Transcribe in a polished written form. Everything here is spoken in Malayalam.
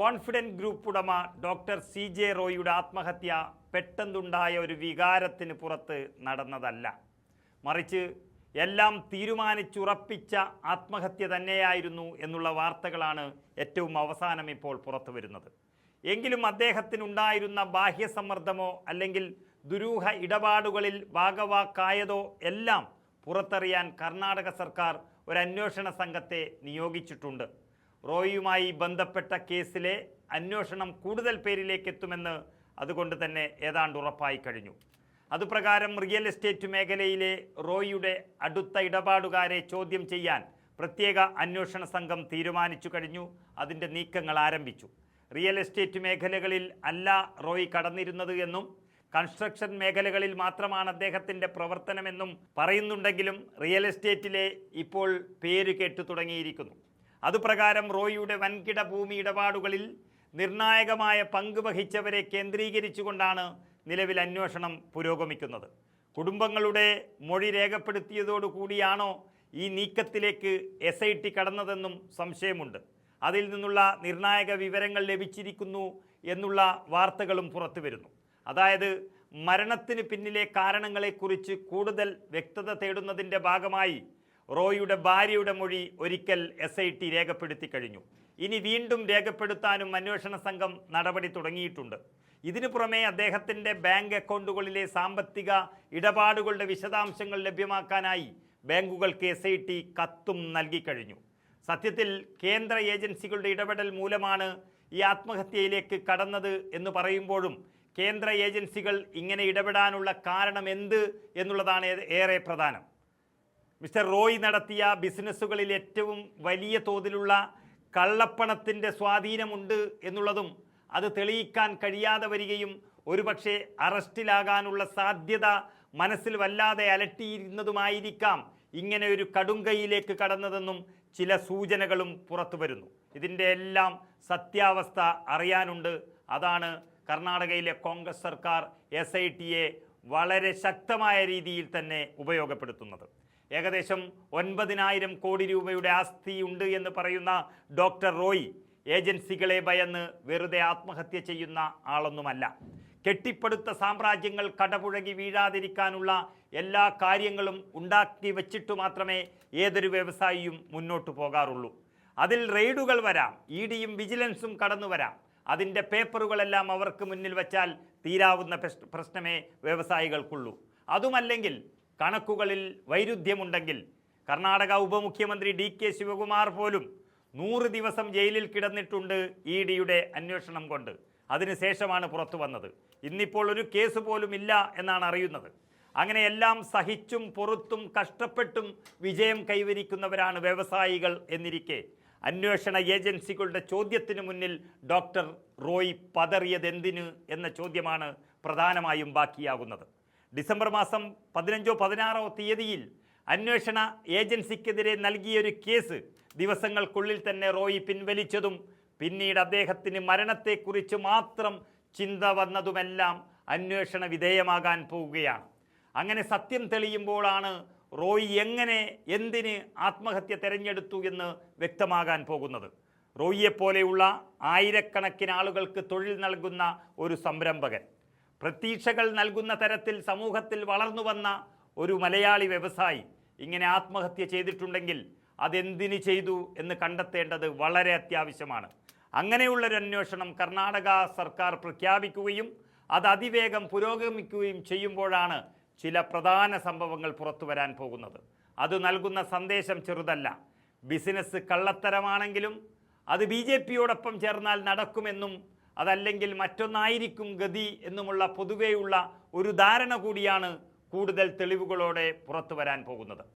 കോൺഫിഡൻറ്റ് ഗ്രൂപ്പ് ഉടമ ഡോക്ടർ CJ റോയിയുടെ ആത്മഹത്യ പെട്ടെന്നുണ്ടായ ഒരു വികാരത്തിന് പുറത്ത് നടന്നതല്ല. മറിച്ച് എല്ലാം തീരുമാനിച്ചുറപ്പിച്ച ആത്മഹത്യ തന്നെയായിരുന്നു എന്നുള്ള വാർത്തകളാണ് ഏറ്റവും അവസാനം ഇപ്പോൾ പുറത്തു വരുന്നത്. എങ്കിലും അദ്ദേഹത്തിനുണ്ടായിരുന്ന ബാഹ്യസമ്മർദ്ദമോ അല്ലെങ്കിൽ ദുരൂഹ ഇടപാടുകളിൽ ഭാഗവാക്കായതോ എല്ലാം പുറത്തറിയാൻ കർണാടക സർക്കാർ ഒരു അന്വേഷണ സംഘത്തെ നിയോഗിച്ചിട്ടുണ്ട്. റോയിയുമായി ബന്ധപ്പെട്ട കേസിലെ അന്വേഷണം കൂടുതൽ പേരിലേക്ക് എത്തുമെന്ന് അതുകൊണ്ട് തന്നെ ഏതാണ്ട് ഉറപ്പായി കഴിഞ്ഞു. അതുപ്രകാരം റിയൽ എസ്റ്റേറ്റ് മേഖലയിലെ റോയിയുടെ അടുത്ത ഇടപാടുകാരെ ചോദ്യം ചെയ്യാൻ പ്രത്യേക അന്വേഷണ സംഘം തീരുമാനിച്ചു കഴിഞ്ഞു. അതിൻ്റെ നീക്കങ്ങൾ ആരംഭിച്ചു. റിയൽ എസ്റ്റേറ്റ് മേഖലകളിൽ അല്ല റോയി കടന്നിരുന്നത് എന്നും കൺസ്ട്രക്ഷൻ മേഖലകളിൽ മാത്രമാണ് അദ്ദേഹത്തിൻ്റെ പ്രവർത്തനമെന്നും പറയുന്നുണ്ടെങ്കിലും റിയൽ എസ്റ്റേറ്റിലെ ഇപ്പോൾ പേര് കേട്ടു തുടങ്ങിയിരിക്കുന്നു. അതുപ്രകാരം റോയിയുടെ വൻകിട ഭൂമി ഇടപാടുകളിൽ നിർണായകമായ പങ്ക് വഹിച്ചവരെ കേന്ദ്രീകരിച്ചുകൊണ്ടാണ് നിലവിൽ അന്വേഷണം പുരോഗമിക്കുന്നത്. കുടുംബങ്ങളുടെ മൊഴി രേഖപ്പെടുത്തിയതോടുകൂടിയാണോ ഈ നീക്കത്തിലേക്ക് SIT കടന്നതെന്നും സംശയമുണ്ട്. അതിൽ നിന്നുള്ള നിർണായക വിവരങ്ങൾ ലഭിച്ചിരിക്കുന്നു എന്നുള്ള വാർത്തകളും പുറത്തു വരുന്നു. അതായത് മരണത്തിന് പിന്നിലെ കാരണങ്ങളെക്കുറിച്ച് കൂടുതൽ വ്യക്തത തേടുന്നതിൻ്റെ ഭാഗമായി റോയിയുടെ ഭാര്യയുടെ മൊഴി ഒരിക്കൽ SIT രേഖപ്പെടുത്തി കഴിഞ്ഞു. ഇനി വീണ്ടും രേഖപ്പെടുത്താനും അന്വേഷണ സംഘം നടപടി തുടങ്ങിയിട്ടുണ്ട്. ഇതിനു പുറമെ അദ്ദേഹത്തിൻ്റെ ബാങ്ക് അക്കൗണ്ടുകളിലെ സാമ്പത്തിക ഇടപാടുകളുടെ വിശദാംശങ്ങൾ ലഭ്യമാക്കാനായി ബാങ്കുകൾക്ക് SIT കത്തും നൽകിക്കഴിഞ്ഞു. സത്യത്തിൽ കേന്ദ്ര ഏജൻസികളുടെ ഇടപെടൽ മൂലമാണ് ഈ ആത്മഹത്യയിലേക്ക് കടന്നത് എന്ന് പറയുമ്പോഴും കേന്ദ്ര ഏജൻസികൾ ഇങ്ങനെ ഇടപെടാനുള്ള കാരണം എന്ത് എന്നുള്ളതാണ് ഏറെ പ്രധാനം. മിസ്റ്റർ റോയ് നടത്തിയ ബിസിനസ്സുകളിൽ ഏറ്റവും വലിയ തോതിലുള്ള കള്ളപ്പണത്തിൻ്റെ സ്വാധീനമുണ്ട് എന്നുള്ളതും അത് തെളിയിക്കാൻ കഴിയാതെ വരികയും ഒരുപക്ഷെ അറസ്റ്റിലാകാനുള്ള സാധ്യത മനസ്സിൽ വല്ലാതെ അലട്ടിയിരുന്നതുമായിരിക്കാം ഇങ്ങനെ ഒരു കടുങ്കൈയിലേക്ക് കടന്നതെന്നും ചില സൂചനകളും പുറത്തു വരുന്നു. ഇതിൻ്റെ എല്ലാം സത്യാവസ്ഥ അറിയാനുണ്ട്. അതാണ് കർണാടകയിലെ കോൺഗ്രസ് സർക്കാർ SITയെ വളരെ ശക്തമായ രീതിയിൽ തന്നെ ഉപയോഗപ്പെടുത്തുന്നത്. ഏകദേശം 9,000 കോടി രൂപയുടെ ആസ്തിയുണ്ട് എന്ന് പറയുന്ന ഡോക്ടർ റോയ് ഏജൻസികളെ ഭയന്ന് വെറുതെ ആത്മഹത്യ ചെയ്യുന്ന ആളൊന്നുമല്ല. കെട്ടിപ്പടുത്ത സാമ്രാജ്യങ്ങൾ കടപുഴകി വീഴാതിരിക്കാനുള്ള എല്ലാ കാര്യങ്ങളും ഉണ്ടാക്കി വച്ചിട്ട് മാത്രമേ ഏതൊരു വ്യവസായിയും മുന്നോട്ട് പോകാറുള്ളൂ. അതിൽ റെയ്ഡുകൾ വരാം, EDയും വിജിലൻസും കടന്നു വരാം. അതിൻ്റെ പേപ്പറുകളെല്ലാം അവർക്ക് മുന്നിൽ വച്ചാൽ തീരാവുന്ന പ്രശ്നമേ വ്യവസായികൾക്കുള്ളൂ. അതുമല്ലെങ്കിൽ കണക്കുകളിൽ വൈരുദ്ധ്യമുണ്ടെങ്കിൽ കർണാടക ഉപമുഖ്യമന്ത്രി DK ശിവകുമാർ പോലും 100 ദിവസം ജയിലിൽ കിടന്നിട്ടുണ്ട് EDയുടെ അന്വേഷണം കൊണ്ട്. അതിനുശേഷമാണ് പുറത്തു വന്നത്. ഇന്നിപ്പോൾ ഒരു കേസ് പോലും ഇല്ല എന്നാണ് അറിയുന്നത്. അങ്ങനെ എല്ലാം സഹിച്ചും പൊറുത്തും കഷ്ടപ്പെട്ടും വിജയം കൈവരിക്കുന്നവരാണ് വ്യവസായികൾ എന്നിരിക്കെ അന്വേഷണ ഏജൻസികളുടെ ചോദ്യത്തിന് മുന്നിൽ ഡോക്ടർ റോയ് പതറിയതെന്തിന് എന്ന ചോദ്യമാണ് പ്രധാനമായും ബാക്കിയാകുന്നത്. ഡിസംബർ മാസം 15ഓ 16ഓ തീയതിയിൽ അന്വേഷണ ഏജൻസിക്കെതിരെ നൽകിയൊരു കേസ് ദിവസങ്ങൾക്കുള്ളിൽ തന്നെ റോയ് പിൻവലിച്ചതും പിന്നീട് അദ്ദേഹത്തിന് മരണത്തെക്കുറിച്ച് മാത്രം ചിന്ത വന്നതുമെല്ലാം അന്വേഷണ വിധേയമാകാൻ പോവുകയാണ്. അങ്ങനെ സത്യം തെളിയുമ്പോഴാണ് റോയ് എങ്ങനെ എന്തിന് ആത്മഹത്യ തിരഞ്ഞെടുത്തു എന്ന് വ്യക്തമാകാൻ പോകുന്നത്. റോയിയെപ്പോലെയുള്ള ആയിരക്കണക്കിന് ആളുകൾക്ക് തൊഴിൽ നൽകുന്ന ഒരു സംരംഭകൻ, പ്രതീക്ഷകൾ നൽകുന്ന തരത്തിൽ സമൂഹത്തിൽ വളർന്നു വന്ന ഒരു മലയാളി വ്യവസായി ഇങ്ങനെ ആത്മഹത്യ ചെയ്തിട്ടുണ്ടെങ്കിൽ അതെന്തിന് ചെയ്തു എന്ന് കണ്ടെത്തേണ്ടത് വളരെ അത്യാവശ്യമാണ്. അങ്ങനെയുള്ളൊരു അന്വേഷണം കർണാടക സർക്കാർ പ്രഖ്യാപിക്കുകയും അത് അതിവേഗം പുരോഗമിക്കുകയും ചെയ്യുമ്പോഴാണ് ചില പ്രധാന സംഭവങ്ങൾ പുറത്തു വരാൻ പോകുന്നത്. അത് നൽകുന്ന സന്ദേശം ചെറുതല്ല. ബിസിനസ് കള്ളത്തരമാണെങ്കിലും അത് BJPയോടൊപ്പം ചേർന്നാൽ നടക്കുമെന്നും അതല്ലെങ്കിൽ മറ്റൊന്നായിരിക്കും ഗതി എന്നുമുള്ള പൊതുവെയുള്ള ഒരു ധാരണ കൂടിയാണ് കൂടുതൽ തെളിവുകളോടെ പുറത്തു വരാൻ പോകുന്നത്.